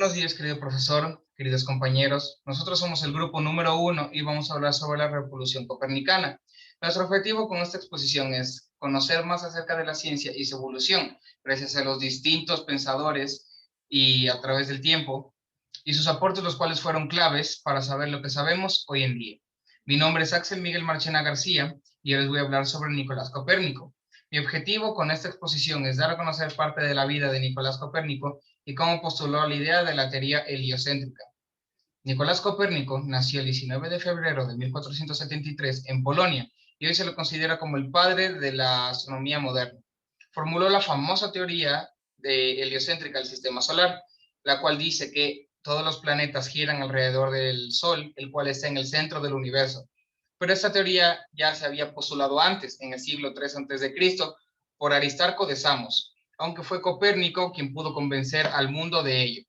Buenos días, querido profesor, queridos compañeros. Nosotros somos el grupo número 1 y vamos a hablar sobre la revolución copernicana. Nuestro objetivo con esta exposición es conocer más acerca de la ciencia y su evolución, gracias a los distintos pensadores y a través del tiempo, y sus aportes, los cuales fueron claves para saber lo que sabemos hoy en día. Mi nombre es Axel Miguel Marchena García y hoy les voy a hablar sobre Nicolás Copérnico. Mi objetivo con esta exposición es dar a conocer parte de la vida de Nicolás Copérnico y cómo postuló la idea de la teoría heliocéntrica. Nicolás Copérnico nació el 19 de febrero de 1473 en Polonia y hoy se lo considera como el padre de la astronomía moderna. Formuló la famosa teoría heliocéntrica del sistema solar, la cual dice que todos los planetas giran alrededor del Sol, el cual está en el centro del universo. Pero esta teoría ya se había postulado antes, en el siglo III a.C., por Aristarco de Samos, aunque fue Copérnico quien pudo convencer al mundo de ello.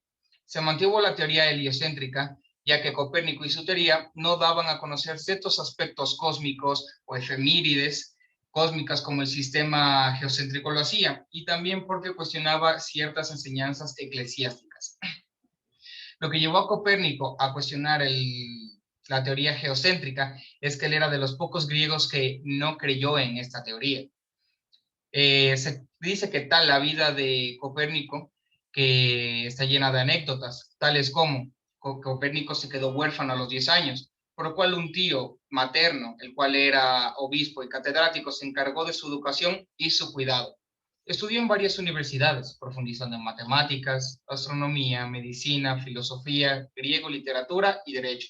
Se mantuvo la teoría heliocéntrica, ya que Copérnico y su teoría no daban a conocer ciertos aspectos cósmicos o efemérides cósmicas como el sistema geocéntrico lo hacía, y también porque cuestionaba ciertas enseñanzas eclesiásticas. Lo que llevó a Copérnico a cuestionar la teoría geocéntrica es que él era de los pocos griegos que no creyó en esta teoría. Se dice que tal la vida de Copérnico, que está llena de anécdotas, tales como Copérnico se quedó huérfano a los 10 años, por lo cual un tío materno, el cual era obispo y catedrático, se encargó de su educación y su cuidado. Estudió en varias universidades, profundizando en matemáticas, astronomía, medicina, filosofía, griego, literatura y derecho.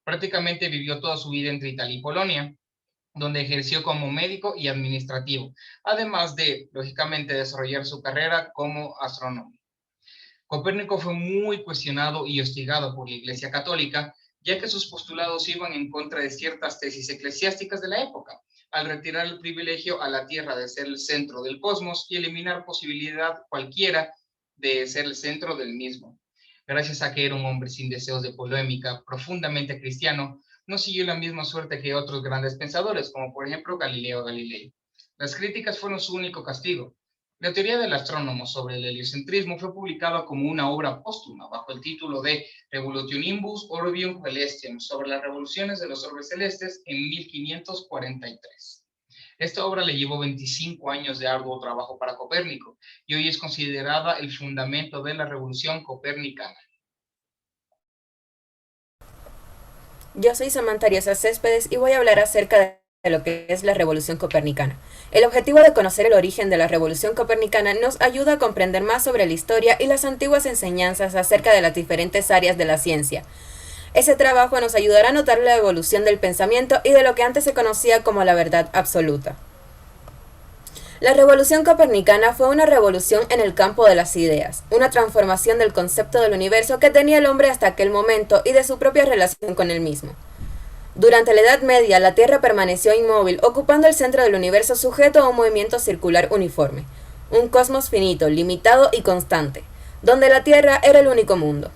Prácticamente vivió toda su vida entre Italia y Polonia, donde ejerció como médico y administrativo, además de, lógicamente, desarrollar su carrera como astrónomo. Copérnico fue muy cuestionado y hostigado por la Iglesia Católica, ya que sus postulados iban en contra de ciertas tesis eclesiásticas de la época, al retirar el privilegio a la Tierra de ser el centro del cosmos y eliminar posibilidad cualquiera de ser el centro del mismo. Gracias a que era un hombre sin deseos de polémica, profundamente cristiano, no siguió la misma suerte que otros grandes pensadores, como por ejemplo Galileo Galilei. Las críticas fueron su único castigo. La teoría del astrónomo sobre el heliocentrismo fue publicada como una obra póstuma bajo el título de Revolutionibus Orbium Celestium, sobre las revoluciones de los orbes celestes, en 1543. Esta obra le llevó 25 años de arduo trabajo para Copérnico y hoy es considerada el fundamento de la revolución copernicana. Yo soy Samantha Arias Céspedes y voy a hablar acerca de lo que es la revolución copernicana. El objetivo de conocer el origen de la revolución copernicana nos ayuda a comprender más sobre la historia y las antiguas enseñanzas acerca de las diferentes áreas de la ciencia. Ese trabajo nos ayudará a notar la evolución del pensamiento y de lo que antes se conocía como la verdad absoluta. La revolución copernicana fue una revolución en el campo de las ideas, una transformación del concepto del universo que tenía el hombre hasta aquel momento y de su propia relación con él mismo. Durante la Edad Media, la Tierra permaneció inmóvil, ocupando el centro del universo sujeto a un movimiento circular uniforme, un cosmos finito, limitado y constante, donde la Tierra era el único mundo.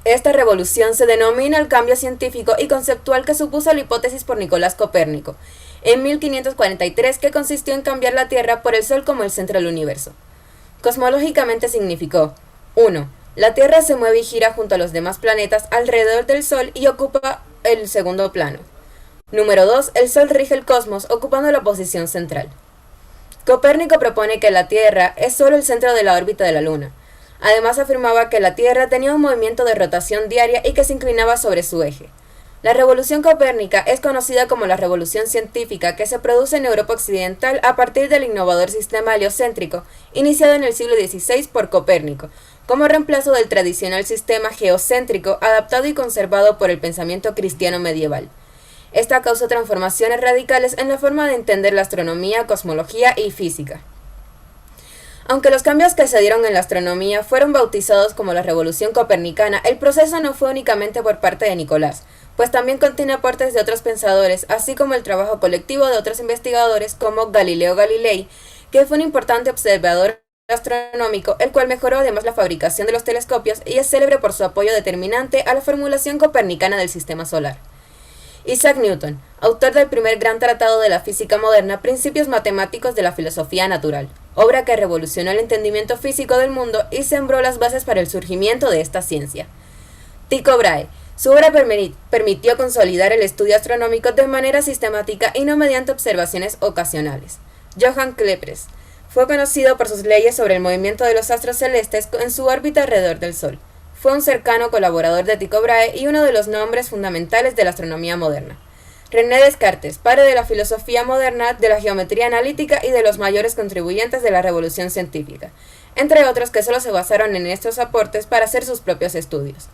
Esta revolución se denomina el cambio científico y conceptual que supuso la hipótesis por Nicolás Copérnico, en 1543, que consistió en cambiar la Tierra por el Sol como el centro del universo. Cosmológicamente significó: 1. La Tierra se mueve y gira junto a los demás planetas alrededor del Sol y ocupa el segundo plano. Número 2. El Sol rige el cosmos, ocupando la posición central. Copérnico propone que la Tierra es solo el centro de la órbita de la Luna. Además afirmaba que la Tierra tenía un movimiento de rotación diaria y que se inclinaba sobre su eje. La revolución copérnica es conocida como la revolución científica que se produce en Europa Occidental a partir del innovador sistema heliocéntrico, iniciado en el siglo XVI por Copérnico, como reemplazo del tradicional sistema geocéntrico adaptado y conservado por el pensamiento cristiano medieval. Esta causó transformaciones radicales en la forma de entender la astronomía, cosmología y física. Aunque los cambios que se dieron en la astronomía fueron bautizados como la revolución copernicana, el proceso no fue únicamente por parte de Nicolás, pues también contiene aportes de otros pensadores, así como el trabajo colectivo de otros investigadores como Galileo Galilei, que fue un importante observador astronómico, el cual mejoró además la fabricación de los telescopios y es célebre por su apoyo determinante a la formulación copernicana del sistema solar. Isaac Newton, autor del primer gran tratado de la física moderna, Principios matemáticos de la filosofía natural. obra que revolucionó el entendimiento físico del mundo y sembró las bases para el surgimiento de esta ciencia. Tycho Brahe. Su obra permitió consolidar el estudio astronómico de manera sistemática y no mediante observaciones ocasionales. Johann Kepler fue conocido por sus leyes sobre el movimiento de los astros celestes en su órbita alrededor del Sol. Fue un cercano colaborador de Tycho Brahe y uno de los nombres fundamentales de la astronomía moderna. René Descartes, padre de la filosofía moderna, de la geometría analítica y de los mayores contribuyentes de la revolución científica, entre otros que solo se basaron en estos aportes para hacer sus propios estudios.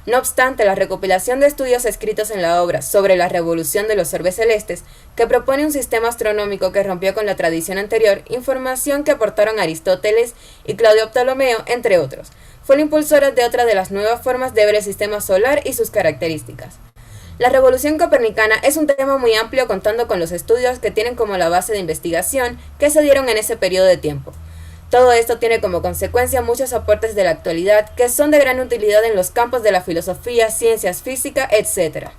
No obstante, la recopilación de estudios escritos en la obra sobre la revolución de los orbes celestes, que propone un sistema astronómico que rompió con la tradición anterior, información que aportaron Aristóteles y Claudio Ptolomeo, entre otros, fue la impulsora de otra de las nuevas formas de ver el sistema solar y sus características. La revolución copernicana es un tema muy amplio contando con los estudios que tienen como la base de investigación que se dieron en ese periodo de tiempo. Todo esto tiene como consecuencia muchos aportes de la actualidad que son de gran utilidad en los campos de la filosofía, ciencias, física, etc.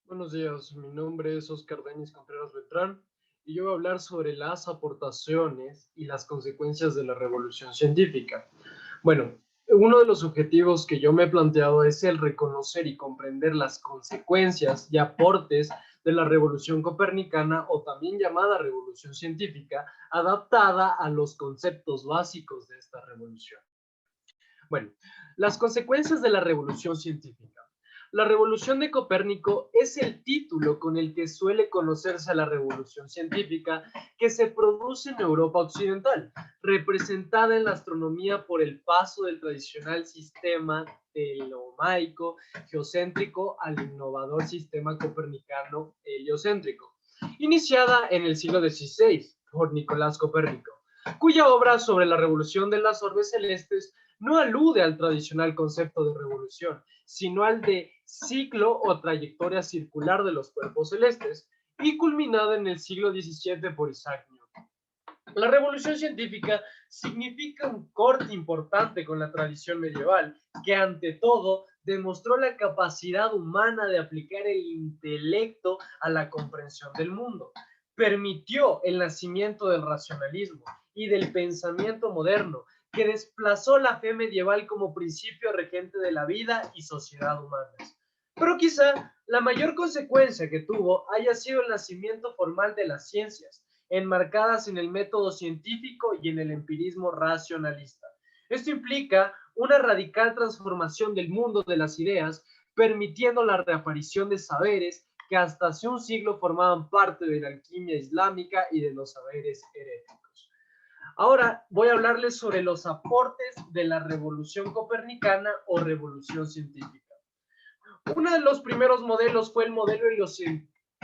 Buenos días, mi nombre es Oscar Denis Contreras Beltrán y yo voy a hablar sobre las aportaciones y las consecuencias de la revolución científica. Bueno, uno de los objetivos que yo me he planteado es el reconocer y comprender las consecuencias y aportes de la revolución copernicana o también llamada revolución científica, adaptada a los conceptos básicos de esta revolución. Bueno, las consecuencias de la revolución científica. La revolución de Copérnico es el título con el que suele conocerse a la revolución científica que se produce en Europa occidental, representada en la astronomía por el paso del tradicional sistema ptolomaico geocéntrico al innovador sistema copernicano heliocéntrico, iniciada en el siglo XVI por Nicolás Copérnico, cuya obra sobre la revolución de las orbes celestes no alude al tradicional concepto de revolución, sino al de ciclo o trayectoria circular de los cuerpos celestes, y culminada en el siglo XVII por Isaac Newton. La revolución científica significa un corte importante con la tradición medieval, que ante todo demostró la capacidad humana de aplicar el intelecto a la comprensión del mundo. Permitió el nacimiento del racionalismo y del pensamiento moderno, que desplazó la fe medieval como principio regente de la vida y sociedad humanas. Pero quizá la mayor consecuencia que tuvo haya sido el nacimiento formal de las ciencias, enmarcadas en el método científico y en el empirismo racionalista. Esto implica una radical transformación del mundo de las ideas, permitiendo la reaparición de saberes que hasta hace un siglo formaban parte de la alquimia islámica y de los saberes heréticos. Ahora voy a hablarles sobre los aportes de la revolución copernicana o revolución científica. Uno de los primeros modelos fue el modelo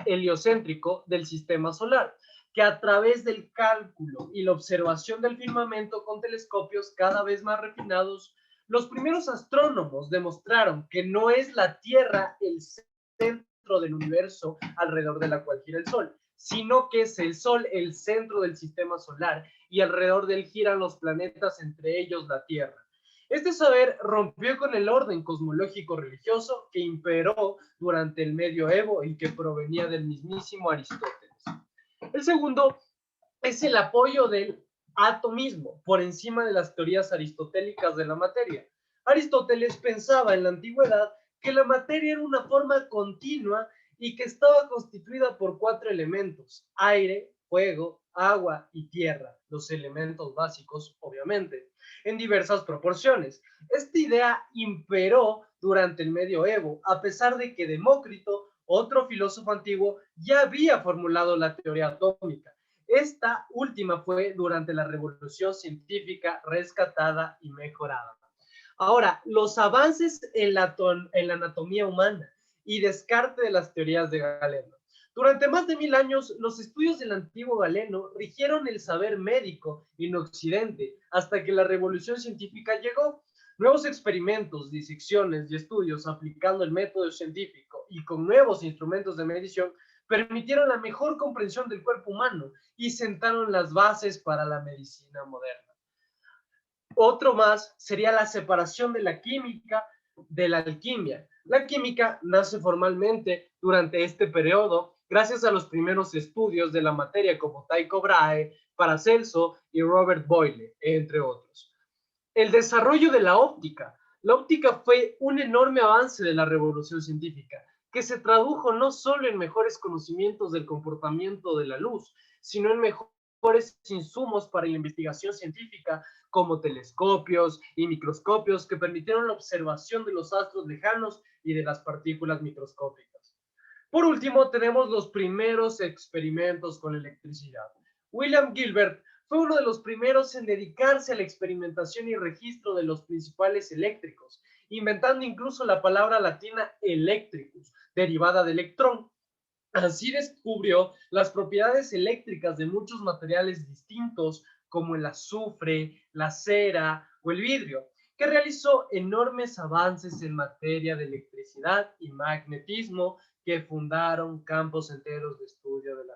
heliocéntrico del sistema solar, que a través del cálculo y la observación del firmamento con telescopios cada vez más refinados, los primeros astrónomos demostraron que no es la Tierra el centro del universo alrededor de la cual gira el Sol, sino que es el Sol el centro del sistema solar y alrededor de él giran los planetas, entre ellos la Tierra. Este saber rompió con el orden cosmológico religioso que imperó durante el medioevo y que provenía del mismísimo Aristóteles. El segundo es el apoyo del atomismo por encima de las teorías aristotélicas de la materia. Aristóteles pensaba en la antigüedad que la materia era una forma continua y que estaba constituida por 4 elementos: aire, fuego, agua y tierra, los elementos básicos, obviamente, en diversas proporciones. Esta idea imperó durante el medioevo, a pesar de que Demócrito, otro filósofo antiguo, ya había formulado la teoría atómica. Esta última fue durante la revolución científica rescatada y mejorada. Ahora, los avances en la anatomía humana y descarte de las teorías de Galeno. Durante más de 1000 años, los estudios del antiguo Galeno rigieron el saber médico en Occidente hasta que la revolución científica llegó. Nuevos experimentos, disecciones y estudios aplicando el método científico y con nuevos instrumentos de medición permitieron la mejor comprensión del cuerpo humano y sentaron las bases para la medicina moderna. Otro más sería la separación de la química de la alquimia. La química nace formalmente durante este periodo gracias a los primeros estudios de la materia como Tycho Brahe, Paracelso y Robert Boyle, entre otros. El desarrollo de la óptica. La óptica fue un enorme avance de la revolución científica, que se tradujo no solo en mejores conocimientos del comportamiento de la luz, sino en mejores insumos para la investigación científica, como telescopios y microscopios que permitieron la observación de los astros lejanos y de las partículas microscópicas. Por último, tenemos los primeros experimentos con electricidad. William Gilbert fue uno de los primeros en dedicarse a la experimentación y registro de los principales eléctricos, inventando incluso la palabra latina electricus, derivada de electrón. Así descubrió las propiedades eléctricas de muchos materiales distintos, como el azufre, la cera o el vidrio, que realizó enormes avances en materia de electricidad y magnetismo que fundaron campos enteros de estudio de la